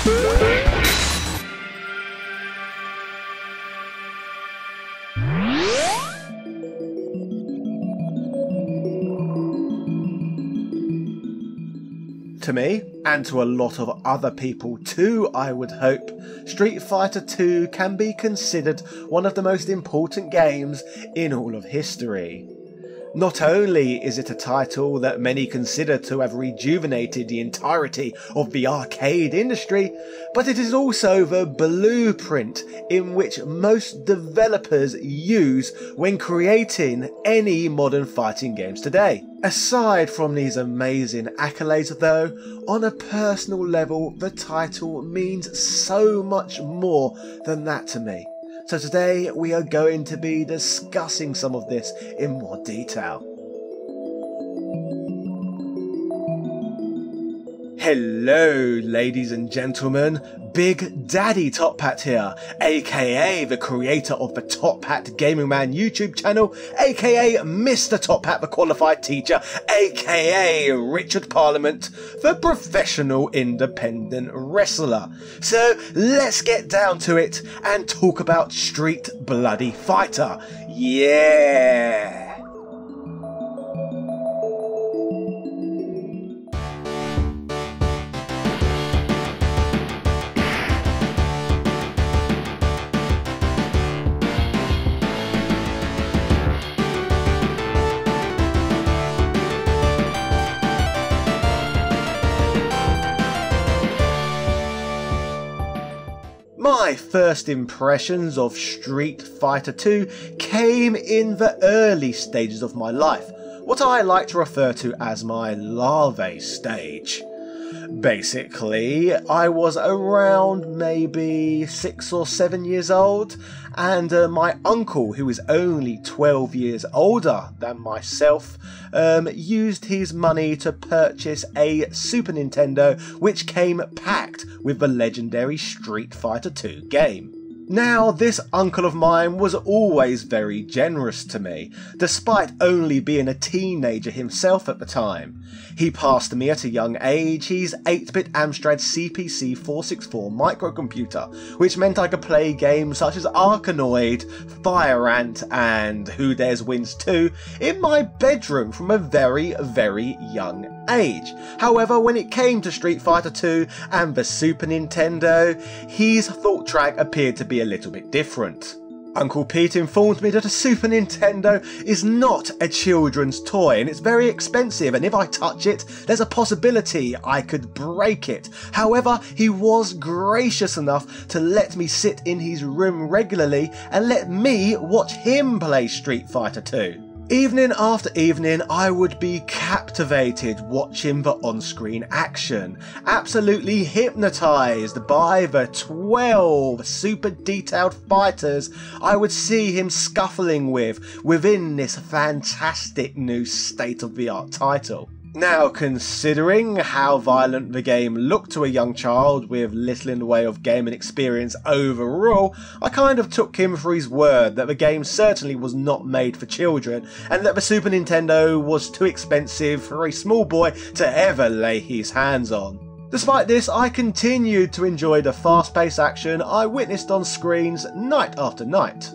To me, and to a lot of other people too, I would hope, Street Fighter 2 can be considered one of the most important games in all of history. Not only is it a title that many consider to have rejuvenated the entirety of the arcade industry, but it is also the blueprint in which most developers use when creating any modern fighting games today. Aside from these amazing accolades though, on a personal level the title means so much more than that to me. So today we are going to be discussing some of this in more detail. Hello ladies and gentlemen, Big Daddy Top Hat here, aka the creator of the Top Hat Gaming Man YouTube channel, aka Mr. Top Hat the Qualified Teacher, aka Richard Parliament, the professional independent wrestler. So let's get down to it and talk about Street Bloody Fighter. Yeah! My first impressions of Street Fighter 2 came in the early stages of my life, what I like to refer to as my larvae stage. Basically, I was around maybe 6 or 7 years old, and my uncle, who is only 12 years older than myself, used his money to purchase a Super Nintendo which came packed with the legendary Street Fighter 2 game. Now, this uncle of mine was always very generous to me, despite only being a teenager himself at the time. He passed me at a young age his 8-bit Amstrad CPC 464 microcomputer, which meant I could play games such as Arkanoid, Fire Ant and Who Dares Wins 2 in my bedroom from a very, very young age. However, when it came to Street Fighter 2 and the Super Nintendo, his thought track appeared to be a little bit different. Uncle Pete informed me that a Super Nintendo is not a children's toy and it's very expensive, and if I touch it, there's a possibility I could break it. However, he was gracious enough to let me sit in his room regularly and let me watch him play Street Fighter 2. Evening after evening, I would be captivated watching the on-screen action, absolutely hypnotised by the 12 super detailed fighters I would see him scuffling within this fantastic new state-of-the-art title. Now, considering how violent the game looked to a young child with little in the way of gaming experience overall, I kind of took him for his word that the game certainly was not made for children, and that the Super Nintendo was too expensive for a small boy to ever lay his hands on. Despite this, I continued to enjoy the fast-paced action I witnessed on screens night after night.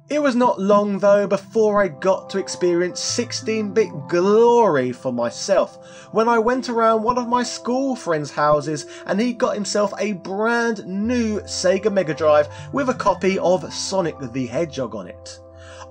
It was not long though before I got to experience 16-bit glory for myself when I went around one of my school friends' houses and he got himself a brand new Sega Mega Drive with a copy of Sonic the Hedgehog on it.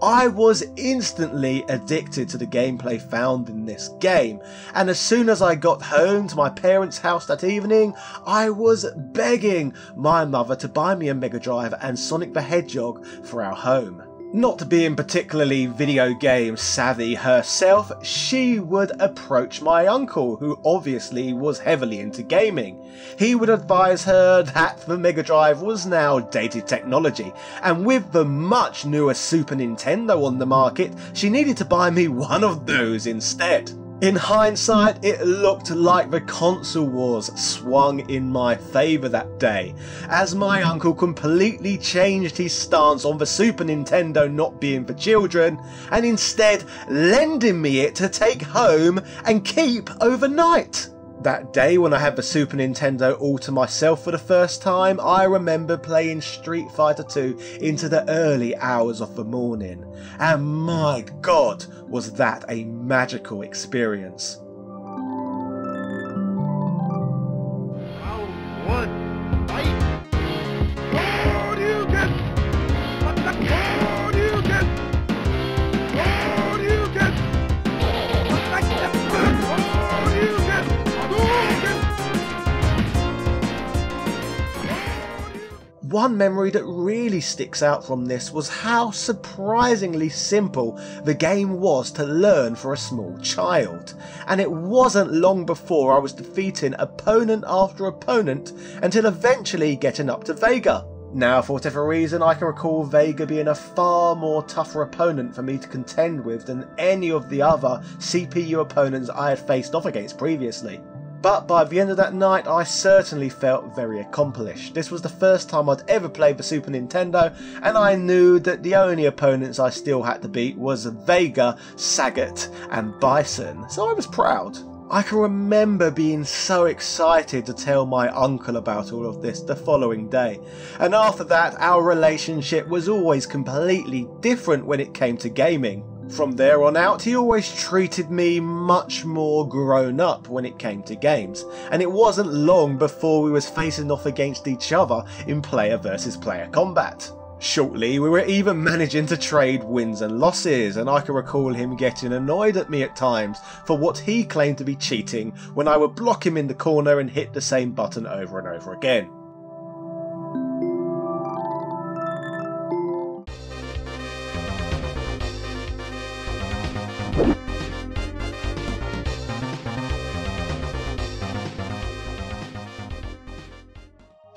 I was instantly addicted to the gameplay found in this game, and as soon as I got home to my parents' house that evening, I was begging my mother to buy me a Mega Drive and Sonic the Hedgehog for our home. Not being particularly video game savvy herself, she would approach my uncle, who obviously was heavily into gaming. He would advise her that the Mega Drive was now dated technology, and with the much newer Super Nintendo on the market, she needed to buy me one of those instead. In hindsight, it looked like the console wars swung in my favour that day, as my uncle completely changed his stance on the Super Nintendo not being for children, and instead lending me it to take home and keep overnight. That day when I had the Super Nintendo all to myself for the first time, I remember playing Street Fighter 2 into the early hours of the morning, and my god was that a magical experience. Round one, fight! What do you get? What do you get? What do you get? What do you get? One memory that really sticks out from this was how surprisingly simple the game was to learn for a small child, and it wasn't long before I was defeating opponent after opponent until eventually getting up to Vega. Now, for whatever reason, I can recall Vega being a far more tougher opponent for me to contend with than any of the other CPU opponents I had faced off against previously. But by the end of that night, I certainly felt very accomplished. This was the first time I'd ever played the Super Nintendo, and I knew that the only opponents I still had to beat was Vega, Sagat, and Bison, so I was proud. I can remember being so excited to tell my uncle about all of this the following day, and after that our relationship was always completely different when it came to gaming. From there on out, he always treated me much more grown up when it came to games, and it wasn't long before we was facing off against each other in player versus player combat. Shortly, we were even managing to trade wins and losses, and I can recall him getting annoyed at me at times for what he claimed to be cheating when I would block him in the corner and hit the same button over and over again.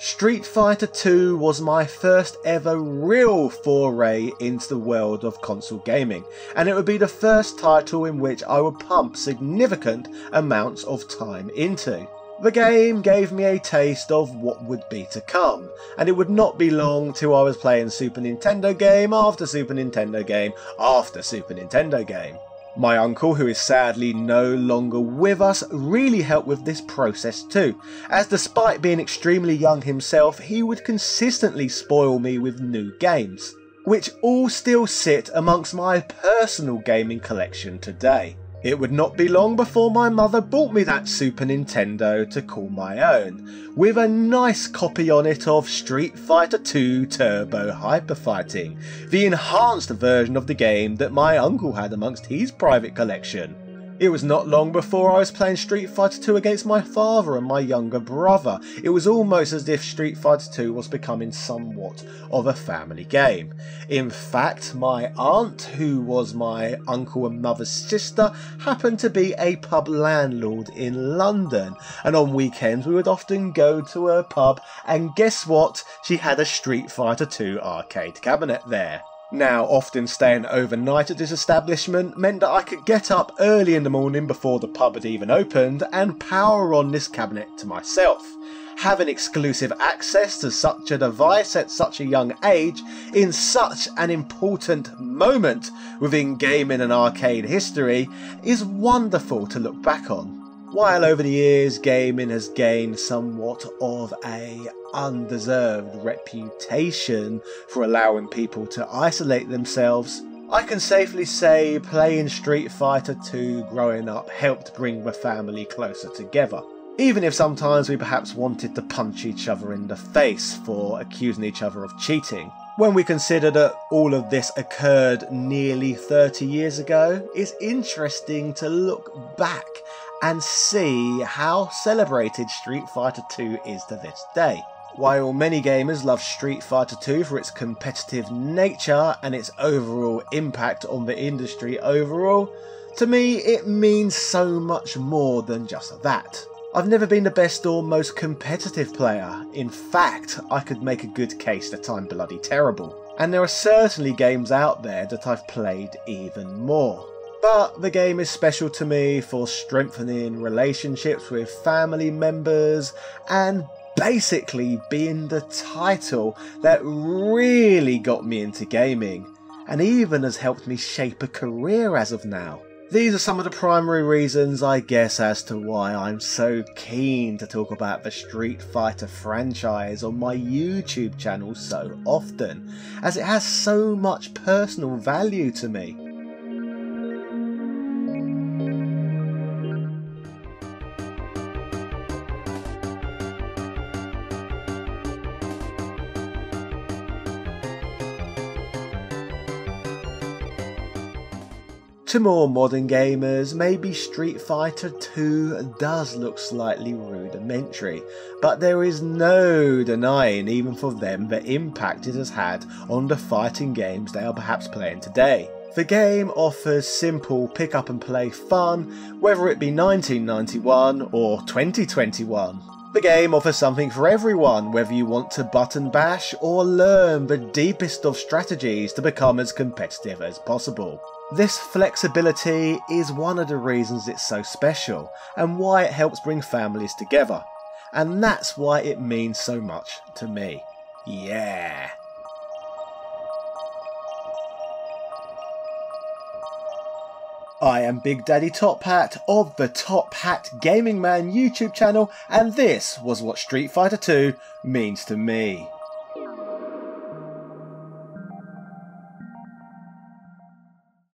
Street Fighter 2 was my first ever real foray into the world of console gaming, and it would be the first title in which I would pump significant amounts of time into. The game gave me a taste of what would be to come, and it would not be long till I was playing Super Nintendo game after Super Nintendo game after Super Nintendo game. My uncle, who is sadly no longer with us, really helped with this process too, as despite being extremely young himself, he would consistently spoil me with new games, which all still sit amongst my personal gaming collection today. It would not be long before my mother bought me that Super Nintendo to call my own, with a nice copy on it of Street Fighter 2 Turbo Hyper Fighting, the enhanced version of the game that my uncle had amongst his private collection. It was not long before I was playing Street Fighter 2 against my father and my younger brother. It was almost as if Street Fighter 2 was becoming somewhat of a family game. In fact, my aunt, who was my uncle and mother's sister, happened to be a pub landlord in London, and on weekends we would often go to her pub, and guess what? She had a Street Fighter 2 arcade cabinet there. Now, often staying overnight at this establishment meant that I could get up early in the morning before the pub had even opened and power on this cabinet to myself. Having exclusive access to such a device at such a young age, in such an important moment within gaming and arcade history, is wonderful to look back on. While over the years gaming has gained somewhat of a undeserved reputation for allowing people to isolate themselves, I can safely say playing Street Fighter 2 growing up helped bring the family closer together. Even if sometimes we perhaps wanted to punch each other in the face for accusing each other of cheating. When we consider that all of this occurred nearly 30 years ago, it's interesting to look back and see how celebrated Street Fighter 2 is to this day. While many gamers love Street Fighter 2 for its competitive nature and its overall impact on the industry overall, to me it means so much more than just that. I've never been the best or most competitive player. In fact, I could make a good case that I'm bloody terrible. And there are certainly games out there that I've played even more. But the game is special to me for strengthening relationships with family members and basically being the title that really got me into gaming and even has helped me shape a career as of now. These are some of the primary reasons, I guess, as to why I'm so keen to talk about the Street Fighter franchise on my YouTube channel so often, as it has so much personal value to me. To more modern gamers, maybe Street Fighter 2 does look slightly rudimentary, but there is no denying, even for them, the impact it has had on the fighting games they are perhaps playing today. The game offers simple pick up and play fun, whether it be 1991 or 2021. The game offers something for everyone, whether you want to button bash or learn the deepest of strategies to become as competitive as possible. This flexibility is one of the reasons it's so special and why it helps bring families together. And that's why it means so much to me. Yeah. I am Big Daddy Top Hat of the Top Hat Gaming Man YouTube channel, and this was what Street Fighter 2 means to me.